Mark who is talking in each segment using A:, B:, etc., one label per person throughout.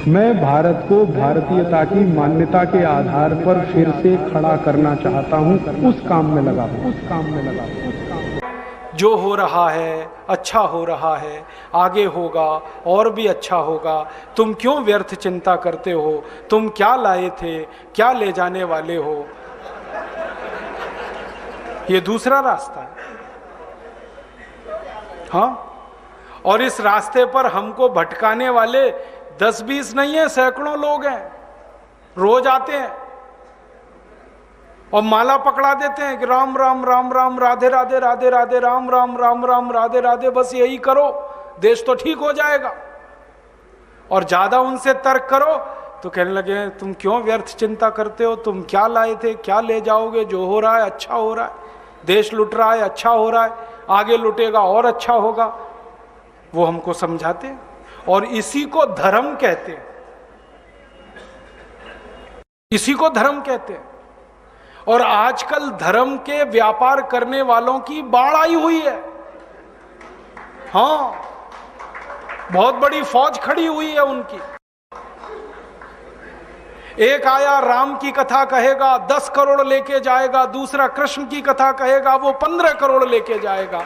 A: मैं भारत को भारतीयता की मान्यता के आधार पर फिर से खड़ा करना चाहता हूं, उस काम में लगा हूं।
B: जो हो रहा है अच्छा हो रहा है, आगे होगा और भी अच्छा होगा। तुम क्यों व्यर्थ चिंता करते हो? तुम क्या लाए थे, क्या ले जाने वाले हो? ये दूसरा रास्ता है। हाँ, और इस रास्ते पर हमको भटकाने वाले 10-20 नहीं है, सैकड़ों लोग हैं। रोज आते हैं और माला पकड़ा देते हैं कि राम राम राम राम, राधे राधे राधे राधे, राम राम राम राम, राधे राधे, बस यही करो, देश तो ठीक हो जाएगा। और ज्यादा उनसे तर्क करो तो कहने लगे तुम क्यों व्यर्थ चिंता करते हो? तुम क्या लाए थे, क्या ले जाओगे? जो हो रहा है अच्छा हो रहा है, देश लुट रहा है अच्छा हो रहा है, आगे लुटेगा और अच्छा होगा। वो हमको समझाते हैं और इसी को धर्म कहते हैं, इसी को धर्म कहते हैं। और आजकल धर्म के व्यापार करने वालों की बाढ़ आई हुई है। हाँ, बहुत बड़ी फौज खड़ी हुई है उनकी। एक आया राम की कथा कहेगा 10 करोड़ लेके जाएगा, दूसरा कृष्ण की कथा कहेगा वो 15 करोड़ लेके जाएगा।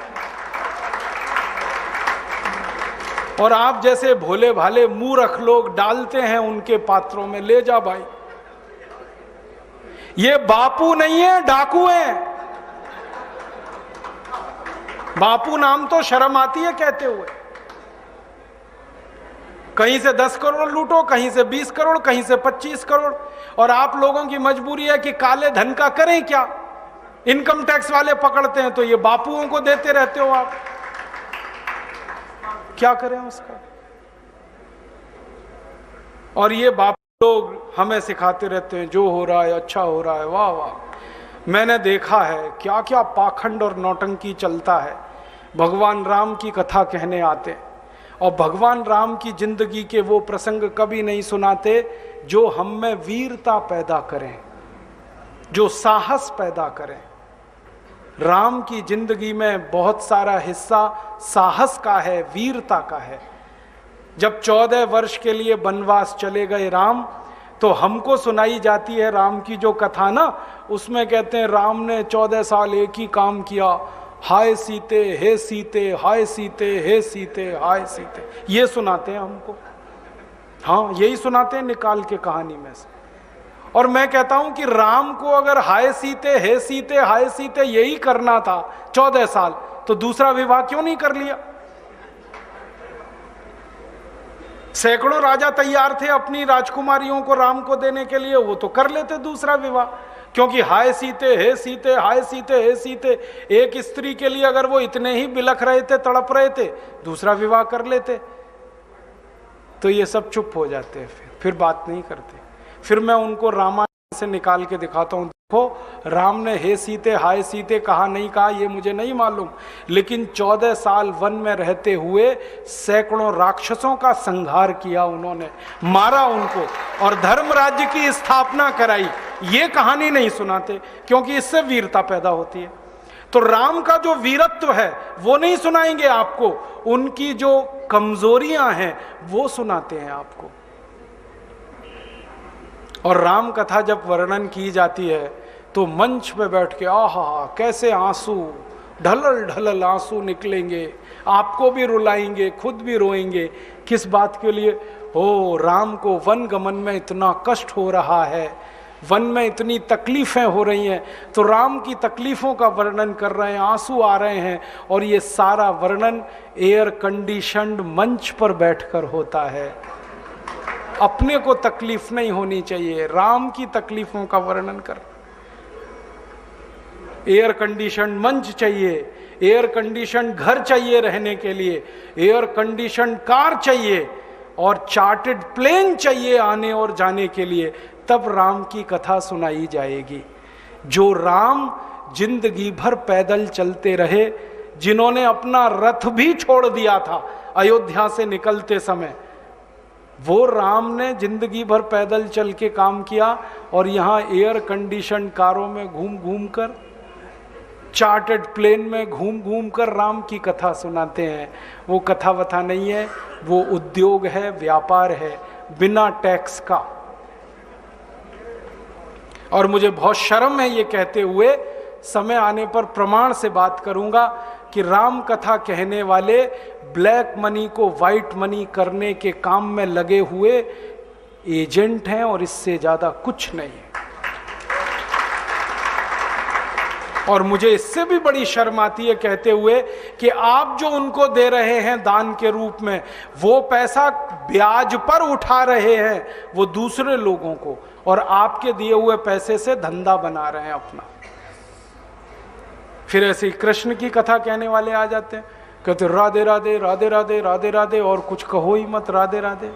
B: और आप जैसे भोले भाले मूर्ख लोग डालते हैं उनके पात्रों में, ले जा भाई। ये बापू नहीं है, डाकू हैं। बापू नाम तो शर्म आती है कहते हुए। कहीं से 10 करोड़ लूटो, कहीं से 20 करोड़, कहीं से 25 करोड़। और आप लोगों की मजबूरी है कि काले धन का करें क्या? इनकम टैक्स वाले पकड़ते हैं तो ये बापुओं को देते रहते हो आप, क्या करें उसका? और ये बापू लोग हमें सिखाते रहते हैं जो हो रहा है अच्छा हो रहा है। वाह वाह, मैंने देखा है क्या क्या पाखंड और नौटंकी चलता है। भगवान राम की कथा कहने आते हैं और भगवान राम की जिंदगी के वो प्रसंग कभी नहीं सुनाते जो हम में वीरता पैदा करें, जो साहस पैदा करें। राम की जिंदगी में बहुत सारा हिस्सा साहस का है, वीरता का है। जब 14 वर्ष के लिए वनवास चले गए राम, तो हमको सुनाई जाती है राम की जो कथा ना, उसमें कहते हैं राम ने 14 साल एक ही काम किया, हाय सीते हे सीते, हाय सीते हे सीते, हाय सीते, ये सुनाते हैं हमको। हाँ, यही सुनाते हैं निकाल के कहानी में से। और मैं कहता हूं कि राम को अगर हाय सीते हे सीते हाय सीते यही करना था 14 साल, तो दूसरा विवाह क्यों नहीं कर लिया? सैकड़ों राजा तैयार थे अपनी राजकुमारियों को राम को देने के लिए, वो तो कर लेते दूसरा विवाह। क्योंकि हाय सीते हे सीते, हाय सीते हे सीते, एक स्त्री के लिए अगर वो इतने ही बिलख रहे थे, तड़प रहे थे, दूसरा विवाह कर लेते। तो ये सब चुप हो जाते हैं, फिर बात नहीं करते। फिर मैं उनको रामायण से निकाल के दिखाता हूं, देखो राम ने हे सीते हाय सीते कहा नहीं कहा ये मुझे नहीं मालूम, लेकिन 14 साल वन में रहते हुए सैकड़ों राक्षसों का संहार किया उन्होंने, मारा उनको और धर्म राज्य की स्थापना कराई। ये कहानी नहीं सुनाते क्योंकि इससे वीरता पैदा होती है। तो राम का जो वीरत्व है वो नहीं सुनाएंगे आपको, उनकी जो कमजोरियां हैं वो सुनाते हैं आपको। और राम कथा जब वर्णन की जाती है तो मंच पे बैठ के आहा कैसे आंसू, ढलल ढलल आंसू निकलेंगे, आपको भी रुलाएंगे, खुद भी रोएंगे। किस बात के लिए? हो, राम को वन गमन में इतना कष्ट हो रहा है, वन में इतनी तकलीफें हो रही हैं, तो राम की तकलीफों का वर्णन कर रहे हैं, आंसू आ रहे हैं। और ये सारा वर्णन एयर कंडीशन्ड मंच पर बैठकर होता है। अपने को तकलीफ नहीं होनी चाहिए, राम की तकलीफों का वर्णन कर। एयर कंडीशन मंच चाहिए, एयर कंडीशन घर चाहिए रहने के लिए, एयर कंडीशन कार चाहिए और चार्टर्ड प्लेन चाहिए आने और जाने के लिए, तब राम की कथा सुनाई जाएगी। जो राम जिंदगी भर पैदल चलते रहे, जिन्होंने अपना रथ भी छोड़ दिया था अयोध्या से निकलते समय, वो राम ने जिंदगी भर पैदल चल के काम किया और यहाँ एयर कंडीशन कारों में घूम घूम कर, चार्टर्ड प्लेन में घूम घूम कर राम की कथा सुनाते हैं। वो कथा वथा नहीं है, वो उद्योग है, व्यापार है। बिना टैक्स का। और मुझे बहुत शर्म है ये कहते हुए, समय आने पर प्रमाण से बात करूंगा कि राम कथा कहने वाले ब्लैक मनी को व्हाइट मनी करने के काम में लगे हुए एजेंट हैं और इससे ज्यादा कुछ नहीं है। और मुझे इससे भी बड़ी शर्म आती है कहते हुए कि आप जो उनको दे रहे हैं दान के रूप में, वो पैसा ब्याज पर उठा रहे हैं वो दूसरे लोगों को, और आपके दिए हुए पैसे से धंधा बना रहे हैं अपना। फिर ऐसे ही कृष्ण की कथा कहने वाले आ जाते हैं, कहते राधे राधे राधे राधे राधे राधे, और कुछ कहो ही मत, राधे राधे।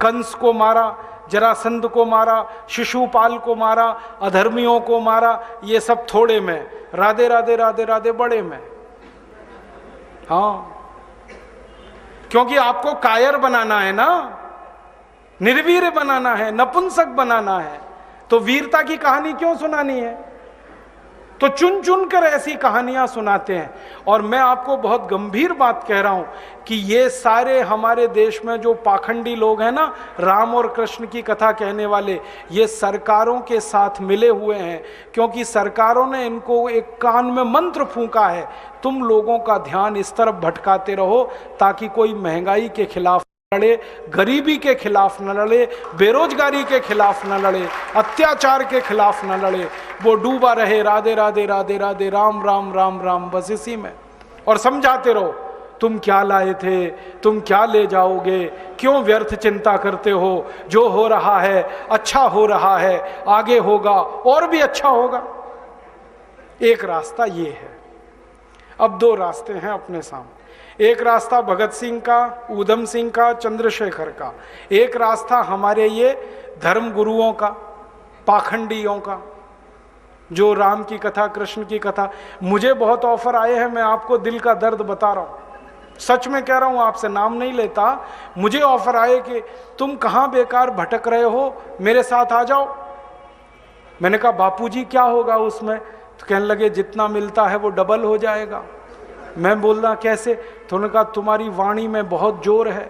B: कंस को मारा, जरासंध को मारा, शिशुपाल को मारा, अधर्मियों को मारा, ये सब थोड़े में, राधे राधे राधे राधे बड़े में। हाँ, क्योंकि आपको कायर बनाना है ना, निर्वीर बनाना है, नपुंसक बनाना है, तो वीरता की कहानी क्यों सुनानी है? तो चुन चुन कर ऐसी कहानियां सुनाते हैं। और मैं आपको बहुत गंभीर बात कह रहा हूं कि ये सारे हमारे देश में जो पाखंडी लोग हैं ना, राम और कृष्ण की कथा कहने वाले, ये सरकारों के साथ मिले हुए हैं, क्योंकि सरकारों ने इनको एक कान में मंत्र फूंका है, तुम लोगों का ध्यान इस तरफ भटकाते रहो ताकि कोई महंगाई के खिलाफ लड़े, गरीबी के खिलाफ न लड़े, बेरोजगारी के खिलाफ न लड़े, अत्याचार के खिलाफ न लड़े, वो डूबा रहे राधे राधे राधे राधे राम राम राम राम, बस इसी में। और समझाते रहो, तुम क्या लाए थे, तुम क्या ले जाओगे, क्यों व्यर्थ चिंता करते हो, जो हो रहा है अच्छा हो रहा है, आगे होगा और भी अच्छा होगा। एक रास्ता ये है। अब दो रास्ते हैं अपने सामने, एक रास्ता भगत सिंह का, ऊधम सिंह का, चंद्रशेखर का, एक रास्ता हमारे ये धर्म गुरुओं का, पाखंडियों का, जो राम की कथा, कृष्ण की कथा। मुझे बहुत ऑफर आए हैं, मैं आपको दिल का दर्द बता रहा हूं, सच में कह रहा हूं, आपसे नाम नहीं लेता। मुझे ऑफर आए कि तुम कहां बेकार भटक रहे हो, मेरे साथ आ जाओ। मैंने कहा बापूजी क्या होगा उसमें? तो कहने लगे जितना मिलता है वो डबल हो जाएगा। मैं बोल रहा कैसे? तो उन्होंने कहा तुम्हारी वाणी में बहुत जोर है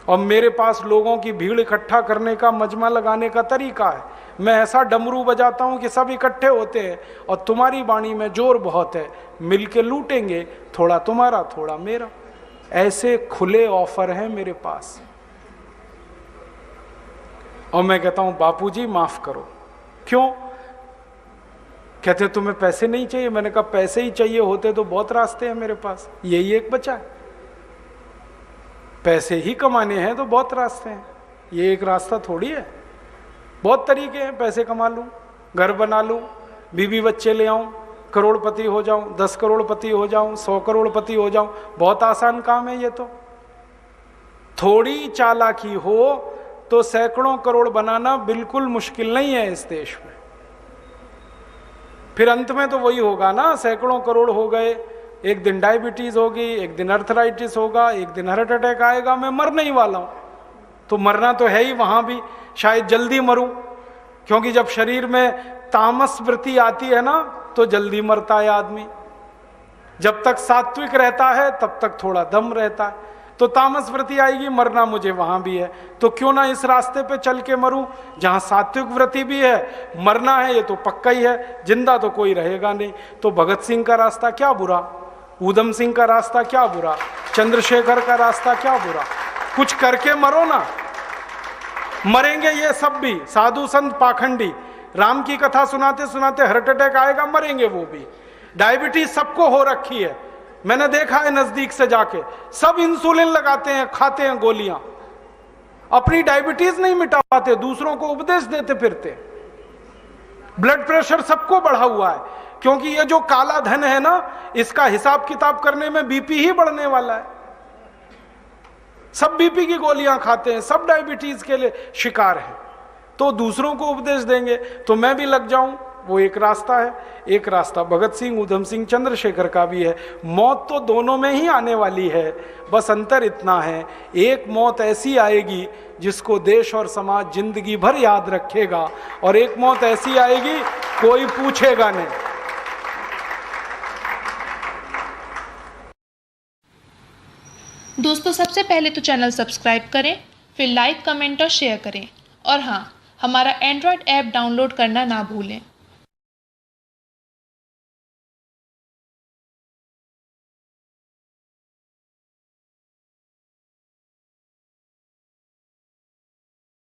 B: और मेरे पास लोगों की भीड़ इकट्ठा करने का, मजमा लगाने का तरीका है। मैं ऐसा डमरू बजाता हूं कि सब इकट्ठे होते हैं, और तुम्हारी वाणी में जोर बहुत है, मिलके लूटेंगे, थोड़ा तुम्हारा थोड़ा मेरा। ऐसे खुले ऑफर हैं मेरे पास। और मैं कहता हूं बापूजी माफ करो। क्यों? कहते तुम्हें पैसे नहीं चाहिए। मैंने कहा पैसे ही चाहिए होते तो बहुत रास्ते हैं मेरे पास, यही एक बचा है। पैसे ही कमाने हैं तो बहुत रास्ते हैं, ये एक रास्ता थोड़ी है। बहुत तरीके हैं, पैसे कमा लूं, घर बना लूं, बीवी बच्चे ले आऊं, करोड़पति हो जाऊं, 10 करोड़पति हो जाऊं, 100 करोड़पति हो जाऊं। बहुत आसान काम है ये तो। थोड़ी चालाकी हो तो सैकड़ों करोड़ बनाना बिल्कुल मुश्किल नहीं है इस देश में। फिर अंत में तो वही होगा ना, सैकड़ों करोड़ हो गए, एक दिन डायबिटीज होगी, एक दिन अर्थराइटिस होगा, एक दिन हार्ट अटैक आएगा, मैं मरने ही वाला हूं। तो मरना तो है ही, वहां भी शायद जल्दी मरूं, क्योंकि जब शरीर में तामस वृत्ति आती है ना तो जल्दी मरता है आदमी। जब तक सात्विक रहता है तब तक थोड़ा दम रहता है, तो तामस वृत्ति आएगी, मरना मुझे वहां भी है। तो क्यों ना इस रास्ते पे चल के मरूं जहां सात्विक वृत्ति भी है, मरना है ये तो पक्का ही है, जिंदा तो कोई रहेगा नहीं। तो भगत सिंह का रास्ता क्या बुरा, ऊधम सिंह का रास्ता क्या बुरा, चंद्रशेखर का रास्ता क्या बुरा? कुछ करके मरो ना। मरेंगे ये सब भी, साधु संत पाखंडी, राम की कथा सुनाते सुनाते हार्ट अटैक आएगा, मरेंगे वो भी। डायबिटीज सबको हो रखी है, मैंने देखा है नजदीक से जाके, सब इंसुलिन लगाते हैं, खाते हैं गोलियां, अपनी डायबिटीज नहीं मिटा पाते, दूसरों को उपदेश देते फिरते। ब्लड प्रेशर सबको बढ़ा हुआ है, क्योंकि ये जो काला धन है ना, इसका हिसाब किताब करने में बीपी ही बढ़ने वाला है। सब बीपी की गोलियां खाते हैं, सब डायबिटीज के लिए शिकार हैं, तो दूसरों को उपदेश देंगे तो मैं भी लग जाऊं, वो एक रास्ता है। एक रास्ता भगत सिंह, ऊधम सिंह, चंद्रशेखर का भी है। मौत तो दोनों में ही आने वाली है, बस अंतर इतना है, एक मौत ऐसी आएगी जिसको देश और समाज जिंदगी भर याद रखेगा, और एक मौत ऐसी आएगी कोई पूछेगा नहीं।
C: दोस्तों सबसे पहले तो चैनल सब्सक्राइब करें फिर लाइक, कमेंट और शेयर करें। और हाँ, हमारा एंड्रॉयड ऐप डाउनलोड करना ना भूलें।